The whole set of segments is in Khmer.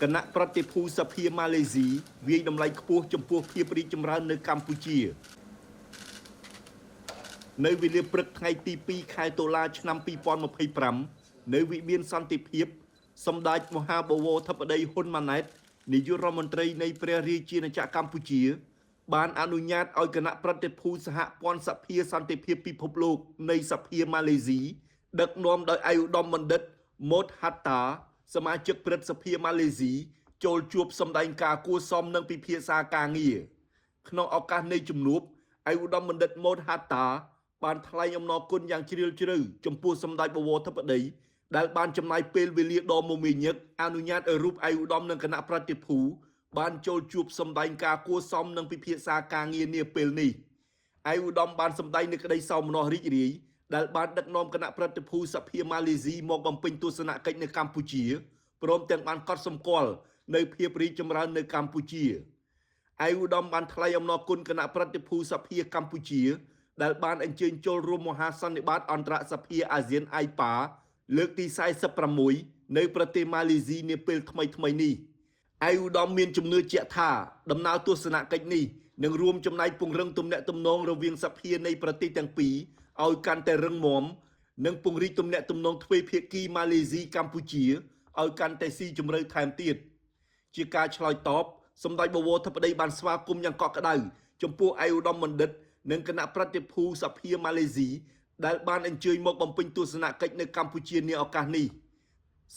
គណៈប្រតិភូសភាម៉ាឡេស៊ីវាយតម្លៃខ្ពស់ចំពោះភាពរីកចម្រើននៅកម្ពុជានៅវេលាព្រឹកថ្ងៃទី2ខែតុលាឆ្នាំ2025នៅវិមានសន្តិភាពសម្ដេចមហាបវរធិបតីហ៊ុនម៉ាណែតនាយករដ្ឋមន្ត្រីនៃព្រះរាជាណាចក្រកម្ពុជាបានអនុញ្ញាតឲ្យគណៈប្រតិភូសហព័ន្ធសភាសន្តិភាពពិភពលោកនៃសភាម៉ាឡេស៊ីដឹកនាំដោយឯកឧត្តមបណ្ឌិតម៉ូតហាតាសមាជិកព្រឹទ្ធសភាម៉ាឡេស៊ីចូលជួបសម្ដែងការគួរសមនិងពិភាក្សាការងារក្នុងឱកាសនៃជំនួបឯកឧត្តមបណ្ឌិតម៉ូតហាតាបានថ្លែងអំណរគុណយ៉ាងជ្រាលជ្រៅចំពោះសម្ដេចបវរធិបតីដែលបានចំណាយពេលវេលាដ៏មមាញឹកអនុញ្ញាតឲ្យរូបឯកឧត្តមនិងគណៈប្រតិភូបានចូលជួបសម្ដែងការគួរសមនិងពិភាក្សាការងារនាពេលនេះឯកឧត្តមបានសម្ដែងនូវក្តីសោមនស្សរីករាយដែលបានដឹកនាំគណៈប្រតិភូសភាម៉ាឡេស៊ីមកបំពេញទស្សនកិច្ចនៅកម្ពុជាព្រមទាំងបានកត់សម្គាល់នៅភាពរីកចម្រើននៅកម្ពុជាឯកឧត្តមបានថ្លែងអំណរគុណគណៈប្រតិភូសភាកម្ពុជាដែលបានអញ្ជើញចូលរួមមហាសន្និបាតអន្តរសភាអាស៊ានអាយប៉ាលើកទី46នៅប្រទេសម៉ាឡេស៊ីនាពេលថ្មីនេះឯកឧត្តមមានជំនឿជាក់ថាដំណើរទស្សនកិច្ចនេះនឹងរួមចំណែកពង្រឹងទំនាក់ទំនងរវាងសភានៃប្រទេសទាំងពីរឲ្យកាន់តែរឹងមាំនិងពង្រីកទំនាក់ទំនងទ្វេភាគីម៉ាឡេស៊ីកម្ពុជាឲ្យកាន់តែស៊ីជម្រៅថែមទៀតជាការឆ្លើយតបសម្ដេចបវរធិបតីបានស្វាគមន៍យ៉ាងកក់ក្ដៅចំពោះឯកឧត្តមបណ្ឌិតនិងគណៈប្រតិភូសភាម៉ាឡេស៊ីដែលបានអញ្ជើញមកបំពេញទស្សនកិច្ចនៅកម្ពុជានាឱកាសនេះ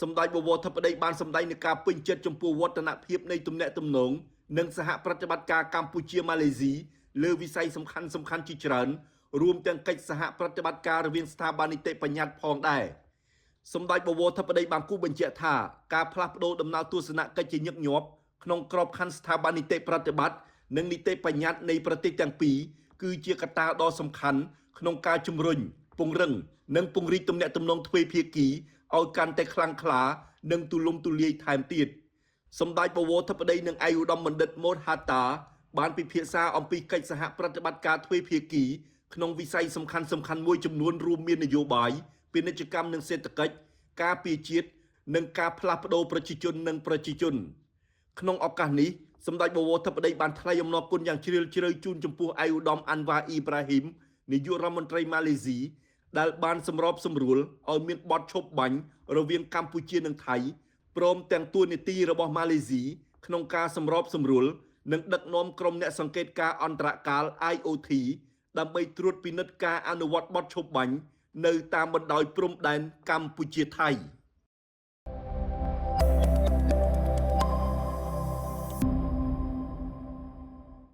សម្ដេចបវរធិបតីបានសម្ដែងនឹងការពេញចិត្តចំពោះវឌ្ឍនភាពនៃទំនាក់ទំនងនិងសហប្រតិបត្តិការកម្ពុជាម៉ាឡេស៊ីលើវិស័យសំខាន់ជាច្រើនរួមទាំងកិច្ចសហប្រតិបត្តិការរវាងស្ថាប័ននីតិបញ្ញត្តិផងដែរសម្ដេចបវរធិបតីបានគូបញ្ជាក់ថាការផ្លាស់ប្ដូរដំណើរទស្សនកិច្ចជាញឹកញាប់ក្នុងក្របខ័ណ្ឌស្ថាប័ននីតិប្រតិបត្តិនិងនីតិបញ្ញត្តិនៃប្រទេសទាំងពីរគឺជាកត្តាដ៏សំខាន់ក្នុងការជំរុញពង្រឹងនិងពង្រីកទំនាក់ទំនងទ្វេភាគីឲ្យកាន់តែខ្លាំងក្លានិងទូលំទូលាយថែមទៀតសម្ដេចបវរធិបតីនិងឯកឧត្តមបណ្ឌិតម៉ូតហាតាបានពិភាក្សាអំពីកិច្ចសហប្រតិបត្តិការទ្វេភាគីក្នុងវិស័យសំខាន់មួយចំនួនរួមមាននយោបាយពាណិជ្ជកម្មនិងសេដ្ឋកិច្ចការពារជាតិនិងការផ្លាស់ប្ដូរប្រជាជនក្នុងឱកាសនេះសម្ដេចបវរធិបតីបានថ្លែងអំណរគុណយ៉ាងជ្រាលជ្រៅជូនចំពោះឯកឧត្តមអាន់វ៉ាអ៊ីប្រាហ៊ីមនាយករដ្ឋមន្ត្រីម៉ាឡេស៊ីដែលបានសម្របសម្រួលឲ្យមានបទឈប់បាញ់រវាងកម្ពុជានិងថៃព្រមទាំងទួនាទីរបស់ម៉ាឡេស៊ីក្នុងការសម្របសម្រួលនិងដឹកនាំក្រុមអ្នកសង្កេតការអន្តរកាល IOT ដើម្បីត្រួតពិនិត្យការអនុវត្តបទឈប់បាញ់នៅតាមបណ្ដោយព្រំដែនកម្ពុជាថៃ